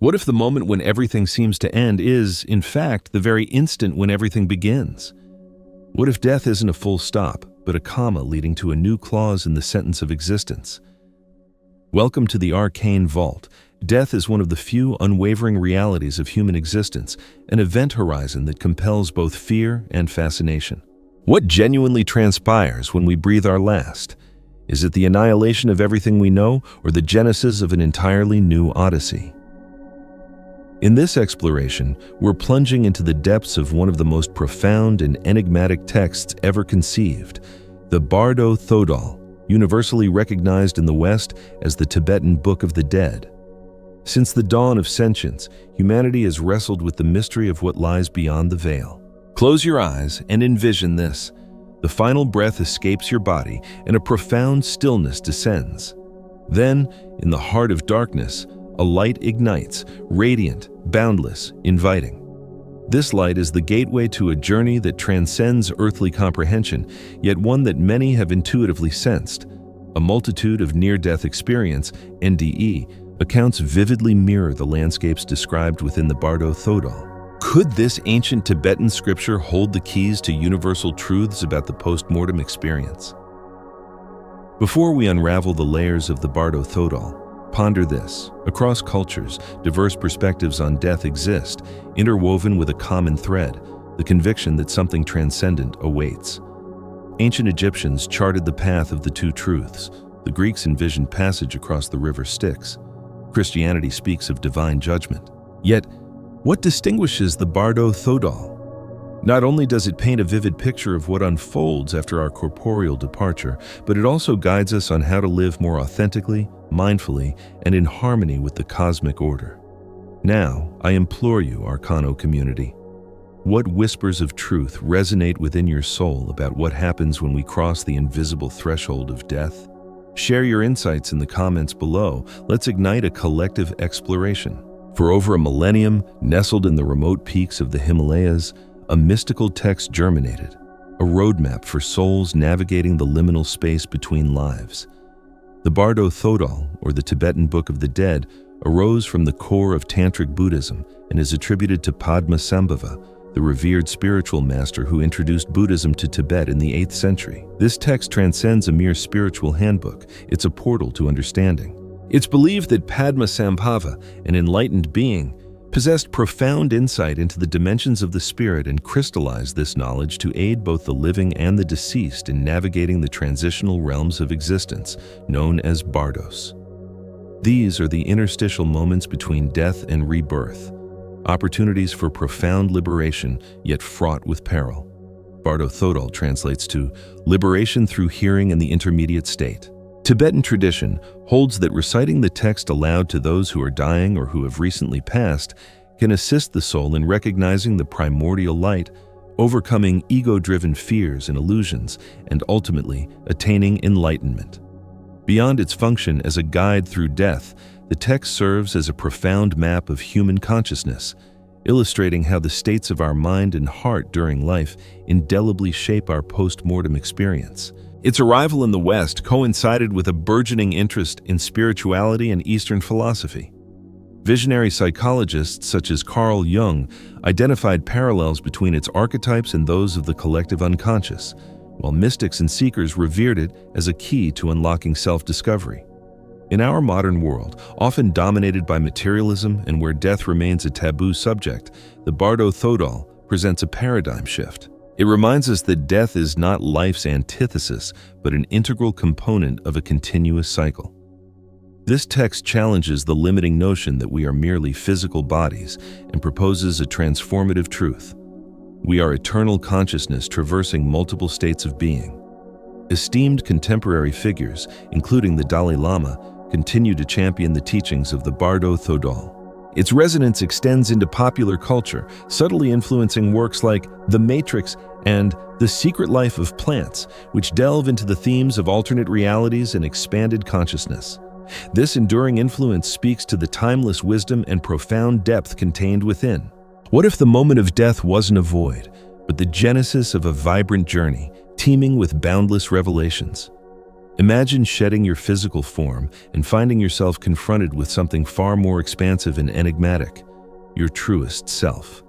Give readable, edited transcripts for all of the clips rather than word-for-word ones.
What if the moment when everything seems to end is, in fact, the very instant when everything begins? What if death isn't a full stop, but a comma leading to a new clause in the sentence of existence? Welcome to the Arcane Vault. Death is one of the few unwavering realities of human existence, an event horizon that compels both fear and fascination. What genuinely transpires when we breathe our last? Is it the annihilation of everything we know, or the genesis of an entirely new odyssey? In this exploration, we're plunging into the depths of one of the most profound and enigmatic texts ever conceived, the Bardo Thodol, universally recognized in the West as the Tibetan Book of the Dead. Since the dawn of sentience, humanity has wrestled with the mystery of what lies beyond the veil. Close your eyes and envision this. The final breath escapes your body and a profound stillness descends. Then, in the heart of darkness, a light ignites, radiant, boundless, inviting. This light is the gateway to a journey that transcends earthly comprehension, yet one that many have intuitively sensed. A multitude of near-death experience, NDE, accounts vividly mirror the landscapes described within the Bardo Thodol. Could this ancient Tibetan scripture hold the keys to universal truths about the post-mortem experience? Before we unravel the layers of the Bardo Thodol, ponder this. Across cultures, diverse perspectives on death exist, interwoven with a common thread, the conviction that something transcendent awaits. Ancient Egyptians charted the path of the two truths. The Greeks envisioned passage across the river Styx. Christianity speaks of divine judgment. Yet, what distinguishes the Bardo Thodol? Not only does it paint a vivid picture of what unfolds after our corporeal departure, but it also guides us on how to live more authentically, mindfully, and in harmony with the cosmic order. Now, I implore you, Arcano community, what whispers of truth resonate within your soul about what happens when we cross the invisible threshold of death? Share your insights in the comments below. Let's ignite a collective exploration. For over a millennium, nestled in the remote peaks of the Himalayas, a mystical text germinated, a roadmap for souls navigating the liminal space between lives. The Bardo Thodol, or the Tibetan Book of the Dead, arose from the core of Tantric Buddhism and is attributed to Padmasambhava, the revered spiritual master who introduced Buddhism to Tibet in the 8th century. This text transcends a mere spiritual handbook. It's a portal to understanding. It's believed that Padmasambhava, an enlightened being, possessed profound insight into the dimensions of the spirit and crystallized this knowledge to aid both the living and the deceased in navigating the transitional realms of existence, known as Bardos. These are the interstitial moments between death and rebirth, opportunities for profound liberation, yet fraught with peril. Bardo Thodol translates to liberation through hearing in the intermediate state. Tibetan tradition holds that reciting the text aloud to those who are dying or who have recently passed can assist the soul in recognizing the primordial light, overcoming ego-driven fears and illusions, and ultimately attaining enlightenment. Beyond its function as a guide through death, the text serves as a profound map of human consciousness, illustrating how the states of our mind and heart during life indelibly shape our post-mortem experience. Its arrival in the West coincided with a burgeoning interest in spirituality and Eastern philosophy. Visionary psychologists such as Carl Jung identified parallels between its archetypes and those of the collective unconscious, while mystics and seekers revered it as a key to unlocking self-discovery. In our modern world, often dominated by materialism and where death remains a taboo subject, the Bardo Thodol presents a paradigm shift. It reminds us that death is not life's antithesis, but an integral component of a continuous cycle. This text challenges the limiting notion that we are merely physical bodies and proposes a transformative truth. We are eternal consciousness traversing multiple states of being. Esteemed contemporary figures, including the Dalai Lama, continue to champion the teachings of the Bardo Thodol. Its resonance extends into popular culture, subtly influencing works like The Matrix and The Secret Life of Plants, which delve into the themes of alternate realities and expanded consciousness. This enduring influence speaks to the timeless wisdom and profound depth contained within. What if the moment of death wasn't a void, but the genesis of a vibrant journey, teeming with boundless revelations? Imagine shedding your physical form and finding yourself confronted with something far more expansive and enigmatic, your truest self.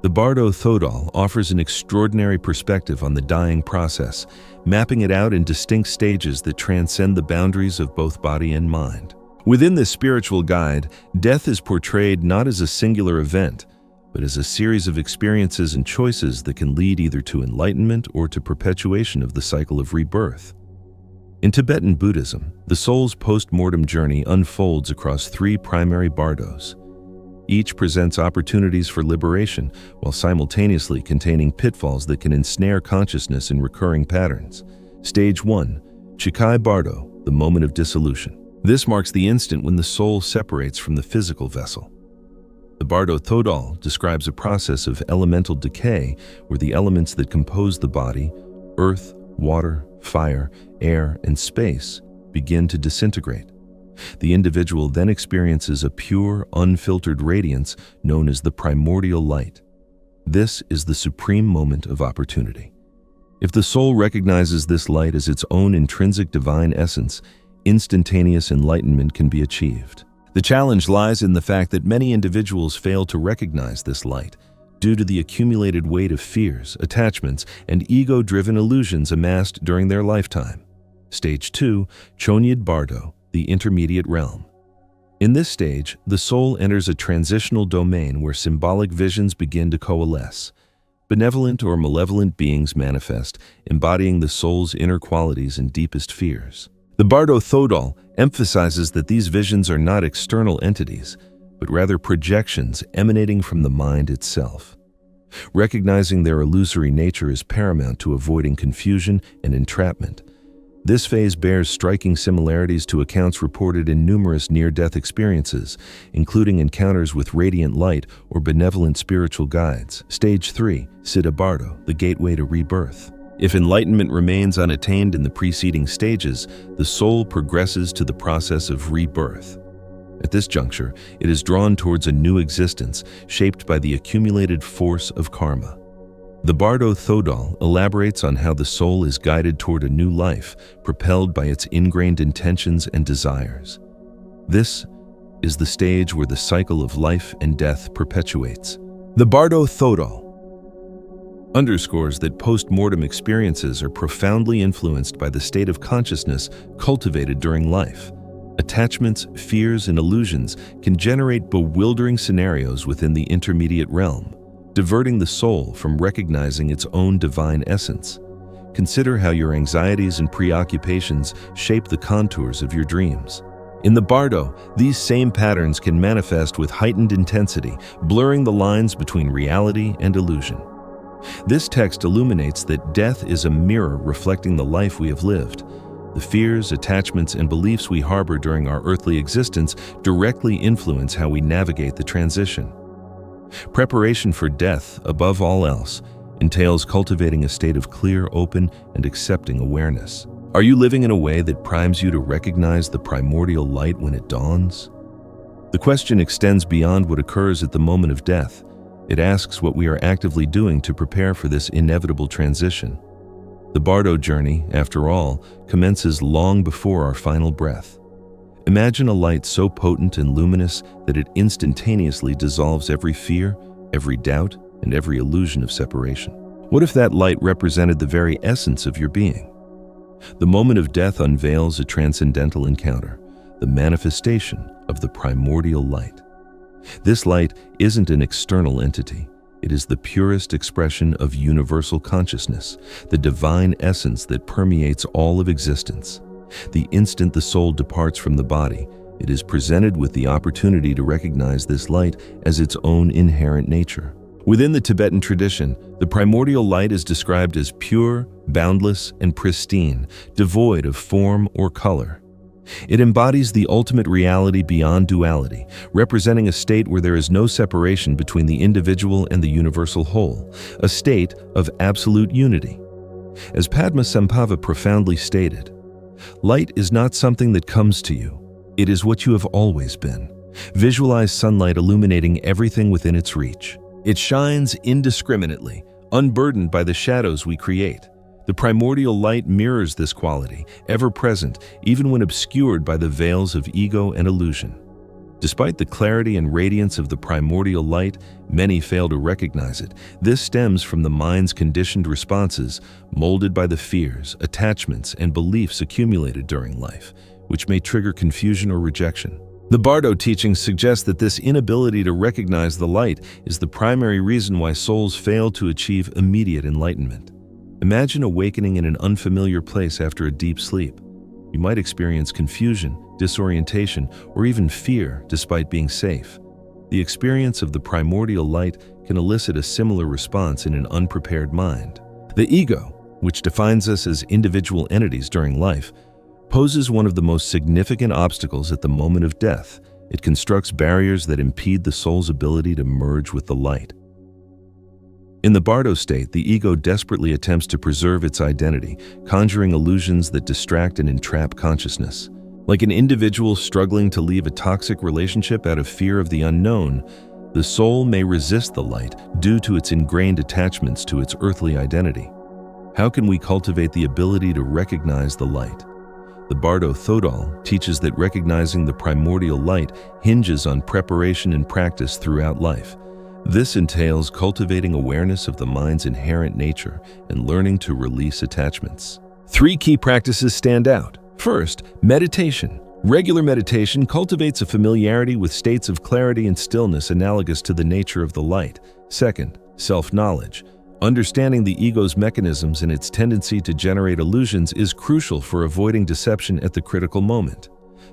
The Bardo Thodol offers an extraordinary perspective on the dying process, mapping it out in distinct stages that transcend the boundaries of both body and mind. Within this spiritual guide, death is portrayed not as a singular event, but as a series of experiences and choices that can lead either to enlightenment or to perpetuation of the cycle of rebirth. In Tibetan Buddhism, the soul's post-mortem journey unfolds across three primary bardos. Each presents opportunities for liberation while simultaneously containing pitfalls that can ensnare consciousness in recurring patterns. Stage 1. Chikai Bardo, the moment of dissolution. This marks the instant when the soul separates from the physical vessel. The Bardo Thodol describes a process of elemental decay where the elements that compose the body, earth, water, fire, air, and space, begin to disintegrate. The individual then experiences a pure, unfiltered radiance known as the Primordial Light. This is the supreme moment of opportunity. If the soul recognizes this light as its own intrinsic divine essence, instantaneous enlightenment can be achieved. The challenge lies in the fact that many individuals fail to recognize this light due to the accumulated weight of fears, attachments, and ego-driven illusions amassed during their lifetime. Stage 2, Chonyid Bardo, the intermediate realm. In this stage, the soul enters a transitional domain where symbolic visions begin to coalesce. Benevolent or malevolent beings manifest, embodying the soul's inner qualities and deepest fears. The Bardo Thodol emphasizes that these visions are not external entities, but rather projections emanating from the mind itself. Recognizing their illusory nature is paramount to avoiding confusion and entrapment. This phase bears striking similarities to accounts reported in numerous near-death experiences, including encounters with radiant light or benevolent spiritual guides. Stage 3, Siddha Bardo, the gateway to rebirth. If enlightenment remains unattained in the preceding stages, the soul progresses to the process of rebirth. At this juncture, it is drawn towards a new existence, shaped by the accumulated force of karma. The Bardo Thodol elaborates on how the soul is guided toward a new life, propelled by its ingrained intentions and desires. This is the stage where the cycle of life and death perpetuates. The Bardo Thodol underscores that post-mortem experiences are profoundly influenced by the state of consciousness cultivated during life. Attachments, fears, and illusions can generate bewildering scenarios within the intermediate realm, diverting the soul from recognizing its own divine essence. Consider how your anxieties and preoccupations shape the contours of your dreams. In the Bardo, these same patterns can manifest with heightened intensity, blurring the lines between reality and illusion. This text illuminates that death is a mirror reflecting the life we have lived. The fears, attachments, and beliefs we harbor during our earthly existence directly influence how we navigate the transition. Preparation for death, above all else, entails cultivating a state of clear, open, and accepting awareness. Are you living in a way that primes you to recognize the primordial light when it dawns? The question extends beyond what occurs at the moment of death. It asks what we are actively doing to prepare for this inevitable transition. The Bardo journey, after all, commences long before our final breath. Imagine a light so potent and luminous that it instantaneously dissolves every fear, every doubt, and every illusion of separation. What if that light represented the very essence of your being? The moment of death unveils a transcendental encounter, the manifestation of the primordial light. This light isn't an external entity. It is the purest expression of universal consciousness, the divine essence that permeates all of existence. The instant the soul departs from the body, it is presented with the opportunity to recognize this light as its own inherent nature. Within the Tibetan tradition, the primordial light is described as pure, boundless, and pristine, devoid of form or color. It embodies the ultimate reality beyond duality, representing a state where there is no separation between the individual and the universal whole, a state of absolute unity. As Padmasambhava profoundly stated, light is not something that comes to you. It is what you have always been. Visualize sunlight illuminating everything within its reach. It shines indiscriminately, unburdened by the shadows we create. The primordial light mirrors this quality, ever present, even when obscured by the veils of ego and illusion. Despite the clarity and radiance of the primordial light, many fail to recognize it. This stems from the mind's conditioned responses, molded by the fears, attachments, and beliefs accumulated during life, which may trigger confusion or rejection. The Bardo teachings suggest that this inability to recognize the light is the primary reason why souls fail to achieve immediate enlightenment. Imagine awakening in an unfamiliar place after a deep sleep. You might experience confusion, disorientation, or even fear despite being safe. The experience of the primordial light can elicit a similar response in an unprepared mind. The ego, which defines us as individual entities during life, poses one of the most significant obstacles at the moment of death. It constructs barriers that impede the soul's ability to merge with the light. In the Bardo state, the ego desperately attempts to preserve its identity, conjuring illusions that distract and entrap consciousness. Like an individual struggling to leave a toxic relationship out of fear of the unknown, the soul may resist the light due to its ingrained attachments to its earthly identity. How can we cultivate the ability to recognize the light? The Bardo Thodol teaches that recognizing the primordial light hinges on preparation and practice throughout life. This entails cultivating awareness of the mind's inherent nature and learning to release attachments. 3 key practices stand out. First, meditation. Regular meditation cultivates a familiarity with states of clarity and stillness analogous to the nature of the light. Second, self-knowledge. Understanding the ego's mechanisms and its tendency to generate illusions is crucial for avoiding deception at the critical moment.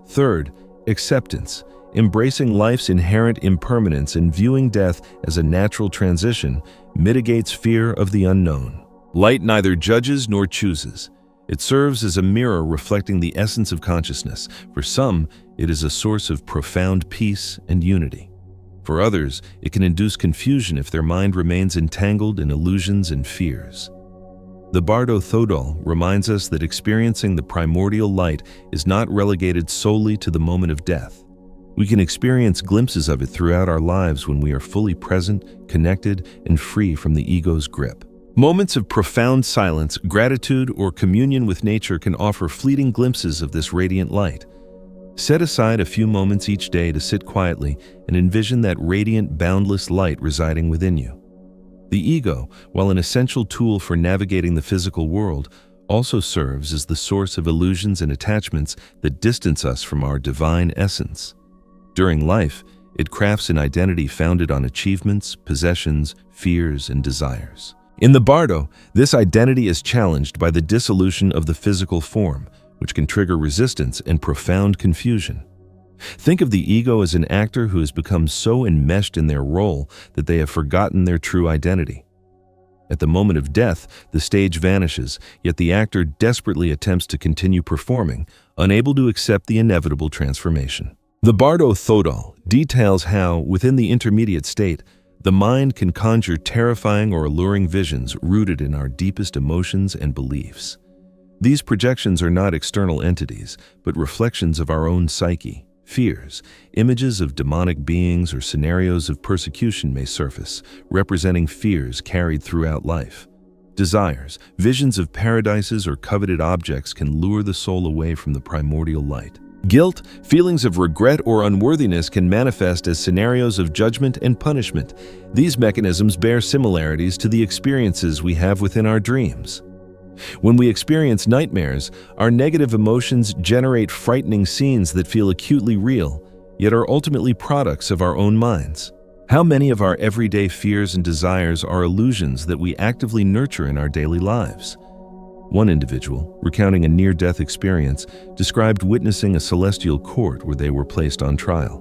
Third, acceptance. Embracing life's inherent impermanence and viewing death as a natural transition mitigates fear of the unknown. Light neither judges nor chooses. It serves as a mirror reflecting the essence of consciousness. For some, it is a source of profound peace and unity. For others, it can induce confusion if their mind remains entangled in illusions and fears. The Bardo Thodol reminds us that experiencing the primordial light is not relegated solely to the moment of death. We can experience glimpses of it throughout our lives when we are fully present, connected, and free from the ego's grip. Moments of profound silence, gratitude, or communion with nature can offer fleeting glimpses of this radiant light. Set aside a few moments each day to sit quietly and envision that radiant, boundless light residing within you. The ego, while an essential tool for navigating the physical world, also serves as the source of illusions and attachments that distance us from our divine essence. During life, it crafts an identity founded on achievements, possessions, fears, and desires. In the Bardo, this identity is challenged by the dissolution of the physical form, which can trigger resistance and profound confusion. Think of the ego as an actor who has become so enmeshed in their role that they have forgotten their true identity. At the moment of death, the stage vanishes, yet the actor desperately attempts to continue performing, unable to accept the inevitable transformation. The Bardo Thodol details how, within the intermediate state, the mind can conjure terrifying or alluring visions rooted in our deepest emotions and beliefs. These projections are not external entities, but reflections of our own psyche. Fears, images of demonic beings, or scenarios of persecution may surface, representing fears carried throughout life. Desires, visions of paradises or coveted objects can lure the soul away from the primordial light. Guilt, feelings of regret or unworthiness can manifest as scenarios of judgment and punishment. These mechanisms bear similarities to the experiences we have within our dreams. When we experience nightmares, our negative emotions generate frightening scenes that feel acutely real, yet are ultimately products of our own minds. How many of our everyday fears and desires are illusions that we actively nurture in our daily lives? One individual, recounting a near-death experience, described witnessing a celestial court where they were placed on trial.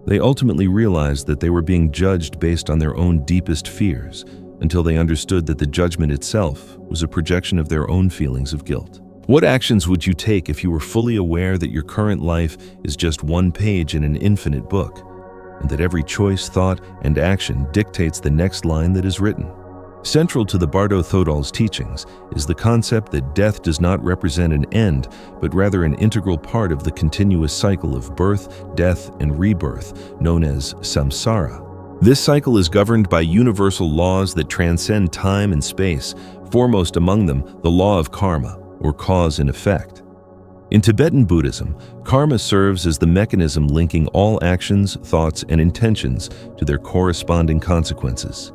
They ultimately realized that they were being judged based on their own deepest fears, until they understood that the judgment itself was a projection of their own feelings of guilt. What actions would you take if you were fully aware that your current life is just one page in an infinite book, and that every choice, thought, and action dictates the next line that is written? Central to the Bardo Thodol's teachings is the concept that death does not represent an end, but rather an integral part of the continuous cycle of birth, death, and rebirth, known as samsara. This cycle is governed by universal laws that transcend time and space, foremost among them the law of karma, or cause and effect. In Tibetan Buddhism, karma serves as the mechanism linking all actions, thoughts, and intentions to their corresponding consequences.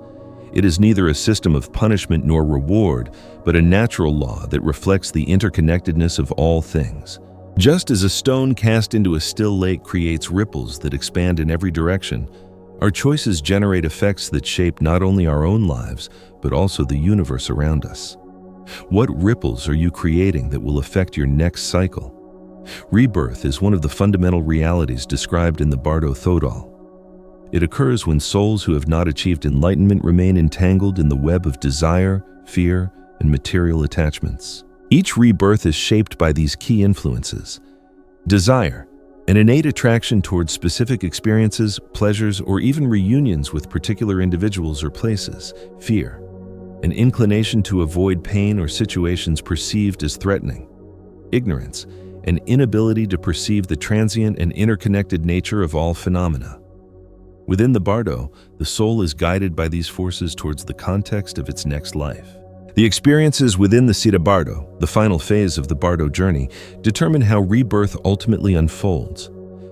It is neither a system of punishment nor reward, but a natural law that reflects the interconnectedness of all things. Just as a stone cast into a still lake creates ripples that expand in every direction, our choices generate effects that shape not only our own lives, but also the universe around us. What ripples are you creating that will affect your next cycle? Rebirth is one of the fundamental realities described in the Bardo Thodol. It occurs when souls who have not achieved enlightenment remain entangled in the web of desire, fear, and material attachments. Each rebirth is shaped by these key influences. Desire, an innate attraction towards specific experiences, pleasures, or even reunions with particular individuals or places. Fear, an inclination to avoid pain or situations perceived as threatening. Ignorance, an inability to perceive the transient and interconnected nature of all phenomena. Within the Bardo, the soul is guided by these forces towards the context of its next life. The experiences within the Three Bardos, the final phase of the Bardo journey, determine how rebirth ultimately unfolds.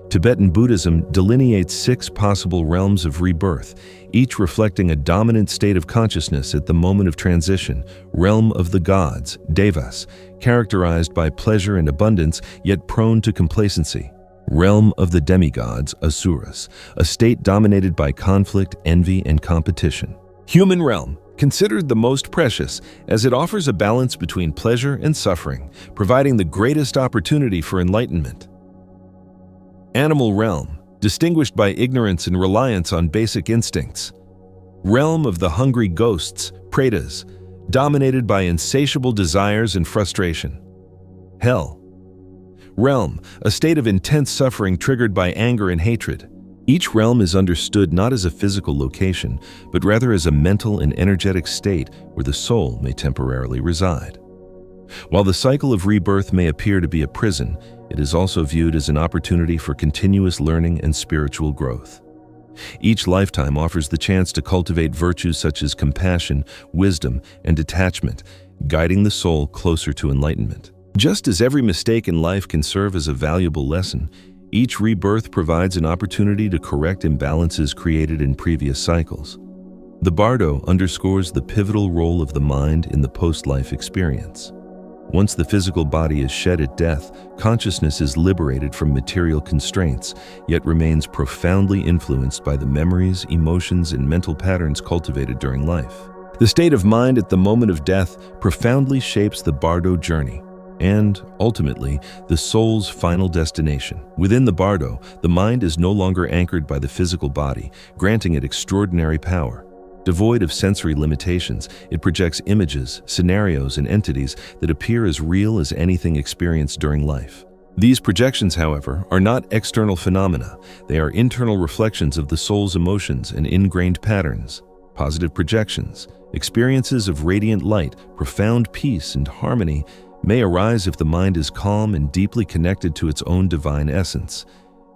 Tibetan Buddhism delineates 6 possible realms of rebirth, each reflecting a dominant state of consciousness at the moment of transition. Realm of the gods, devas, characterized by pleasure and abundance, yet prone to complacency. Realm of the demigods, asuras, a state dominated by conflict, envy, and competition. Human realm, considered the most precious, as it offers a balance between pleasure and suffering, providing the greatest opportunity for enlightenment. Animal realm, distinguished by ignorance and reliance on basic instincts. Realm of the hungry ghosts, pretas, dominated by insatiable desires and frustration. Hell. Realm, a state of intense suffering triggered by anger and hatred. Each realm is understood not as a physical location, but rather as a mental and energetic state where the soul may temporarily reside. While the cycle of rebirth may appear to be a prison, it is also viewed as an opportunity for continuous learning and spiritual growth. Each lifetime offers the chance to cultivate virtues such as compassion, wisdom, and detachment, guiding the soul closer to enlightenment. Just as every mistake in life can serve as a valuable lesson, each rebirth provides an opportunity to correct imbalances created in previous cycles. The Bardo underscores the pivotal role of the mind in the post-life experience. Once the physical body is shed at death, consciousness is liberated from material constraints, yet remains profoundly influenced by the memories, emotions, and mental patterns cultivated during life. The state of mind at the moment of death profoundly shapes the Bardo journey, and, ultimately, the soul's final destination. Within the Bardo, the mind is no longer anchored by the physical body, granting it extraordinary power. Devoid of sensory limitations, it projects images, scenarios, and entities that appear as real as anything experienced during life. These projections, however, are not external phenomena. They are internal reflections of the soul's emotions and ingrained patterns. Positive projections, experiences of radiant light, profound peace, and harmony may arise if the mind is calm and deeply connected to its own divine essence.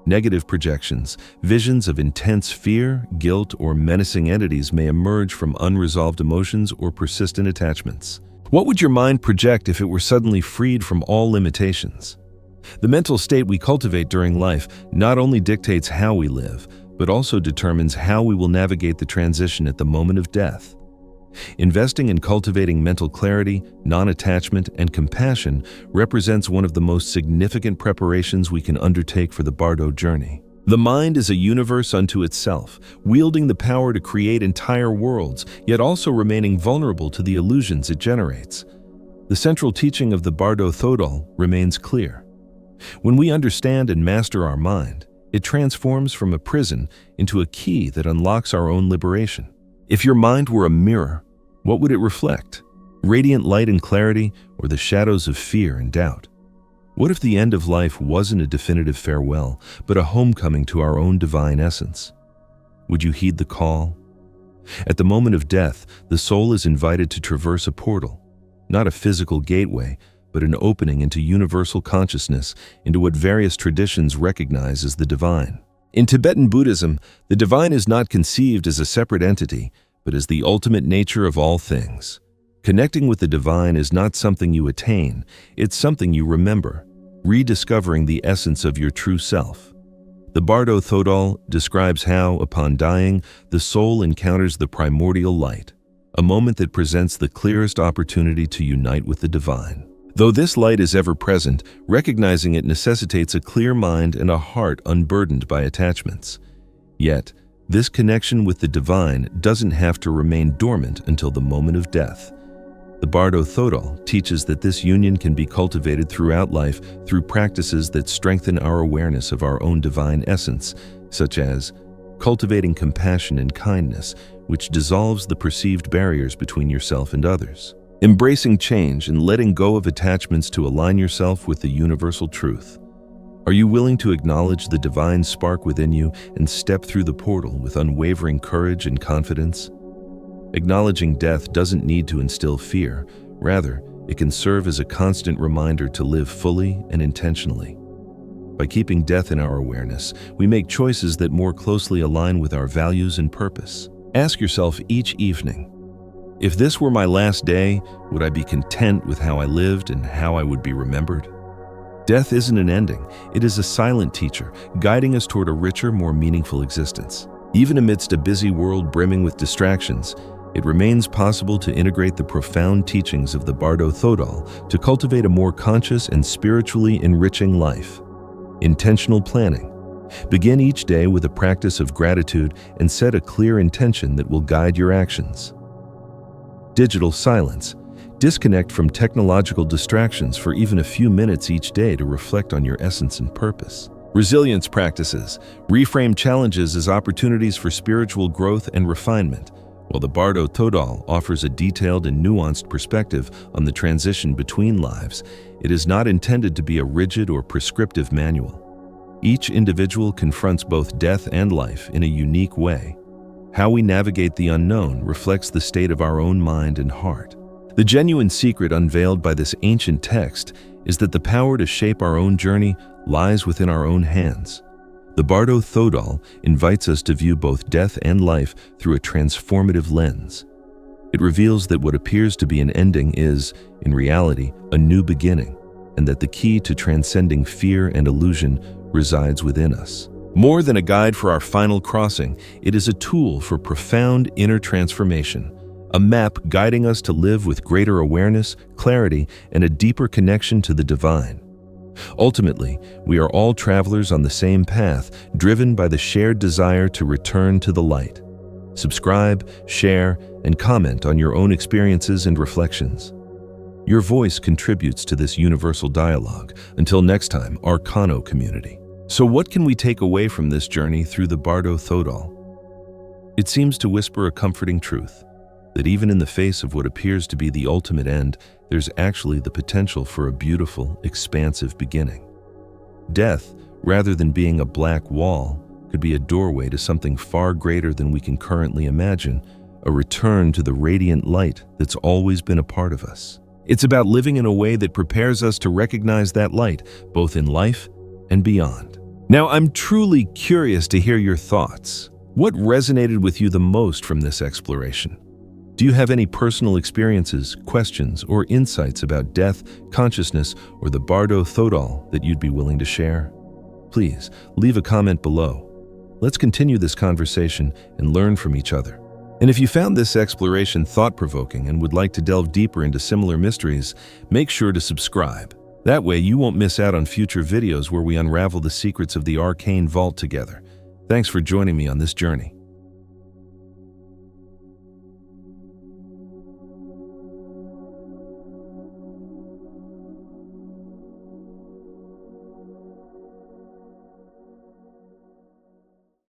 Negative projections, visions of intense fear, guilt, or menacing entities may emerge from unresolved emotions or persistent attachments. What would your mind project if it were suddenly freed from all limitations? The mental state we cultivate during life not only dictates how we live, but also determines how we will navigate the transition at the moment of death. Investing in cultivating mental clarity, non-attachment, and compassion represents one of the most significant preparations we can undertake for the Bardo journey. The mind is a universe unto itself, wielding the power to create entire worlds, yet also remaining vulnerable to the illusions it generates. The central teaching of the Bardo Thodol remains clear. When we understand and master our mind, it transforms from a prison into a key that unlocks our own liberation. If your mind were a mirror, what would it reflect? Radiant light and clarity, or the shadows of fear and doubt? What if the end of life wasn't a definitive farewell, but a homecoming to our own divine essence? Would you heed the call? At the moment of death, the soul is invited to traverse a portal, not a physical gateway, but an opening into universal consciousness, into what various traditions recognize as the divine. In Tibetan Buddhism, the divine is not conceived as a separate entity, but as the ultimate nature of all things. Connecting with the divine is not something you attain, it's something you remember, rediscovering the essence of your true self. The Bardo Thodol describes how, upon dying, the soul encounters the primordial light, a moment that presents the clearest opportunity to unite with the divine. Though this light is ever present, recognizing it necessitates a clear mind and a heart unburdened by attachments. Yet, this connection with the divine doesn't have to remain dormant until the moment of death. The Bardo Thodol teaches that this union can be cultivated throughout life through practices that strengthen our awareness of our own divine essence, such as cultivating compassion and kindness, which dissolves the perceived barriers between yourself and others. Embracing change and letting go of attachments to align yourself with the universal truth. Are you willing to acknowledge the divine spark within you and step through the portal with unwavering courage and confidence? Acknowledging death doesn't need to instill fear. Rather, it can serve as a constant reminder to live fully and intentionally. By keeping death in our awareness, we make choices that more closely align with our values and purpose. Ask yourself each evening, if this were my last day, would I be content with how I lived and how I would be remembered? Death isn't an ending, it is a silent teacher, guiding us toward a richer, more meaningful existence. Even amidst a busy world brimming with distractions, it remains possible to integrate the profound teachings of the Bardo Thodol to cultivate a more conscious and spiritually enriching life. Intentional planning. Begin each day with a practice of gratitude and set a clear intention that will guide your actions. Digital silence. Disconnect from technological distractions for even a few minutes each day to reflect on your essence and purpose. Resilience practices. Reframe challenges as opportunities for spiritual growth and refinement. While the Bardo Thodol offers a detailed and nuanced perspective on the transition between lives, it is not intended to be a rigid or prescriptive manual. Each individual confronts both death and life in a unique way. How we navigate the unknown reflects the state of our own mind and heart. The genuine secret unveiled by this ancient text is that the power to shape our own journey lies within our own hands. The Bardo Thodol invites us to view both death and life through a transformative lens. It reveals that what appears to be an ending is, in reality, a new beginning, and that the key to transcending fear and illusion resides within us. More than a guide for our final crossing, it is a tool for profound inner transformation, a map guiding us to live with greater awareness, clarity, and a deeper connection to the divine. Ultimately, we are all travelers on the same path, driven by the shared desire to return to the light. Subscribe, share, and comment on your own experiences and reflections. Your voice contributes to this universal dialogue. Until next time, Arcane community. So what can we take away from this journey through the Bardo Thodol? It seems to whisper a comforting truth, that even in the face of what appears to be the ultimate end, there's actually the potential for a beautiful, expansive beginning. Death, rather than being a black wall, could be a doorway to something far greater than we can currently imagine, a return to the radiant light that's always been a part of us. It's about living in a way that prepares us to recognize that light, both in life and beyond. Now, I'm truly curious to hear your thoughts. What resonated with you the most from this exploration? Do you have any personal experiences, questions, or insights about death, consciousness, or the Bardo Thodol that you'd be willing to share? Please, leave a comment below. Let's continue this conversation and learn from each other. And if you found this exploration thought-provoking and would like to delve deeper into similar mysteries, make sure to subscribe. That way you won't miss out on future videos where we unravel the secrets of the Arcane Vault together. Thanks for joining me on this journey.